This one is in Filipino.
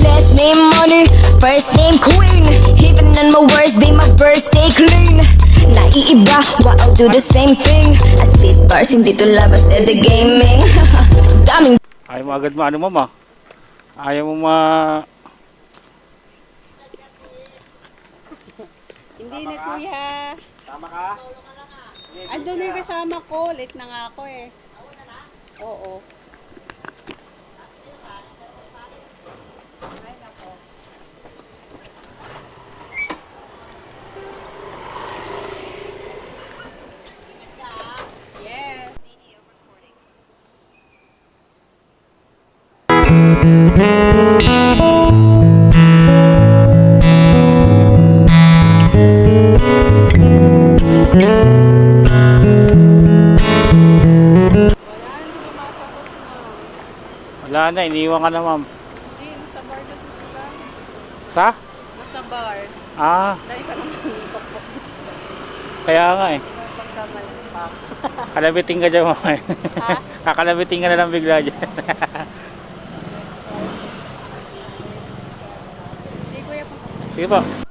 Last name money, first name queen. Even on my worst day, my birthday clean. Naiiba, but I'll do the same thing. I spit bars, hindi to labas, the gaming. Daming Ayaw mo agad maano mama. Ayaw mo ma... Hindi na kuya. Tama ka? Andun na yung kasama ko. Late na nga ako eh. Oo. Ay, nako. Yes. Wala na, iniwan ka na ma'am. Hindi, nasa bar kasi sila. Sa? Nasa bar. Ah, Dahil ka naman yung pokpok. kaya nga eh. Pagkamali pa. Kalabiting ka dyan mama. Ha? Kakalabiting ka na lang bigla dyan. Hindi kuya, pagkamali. Sige po.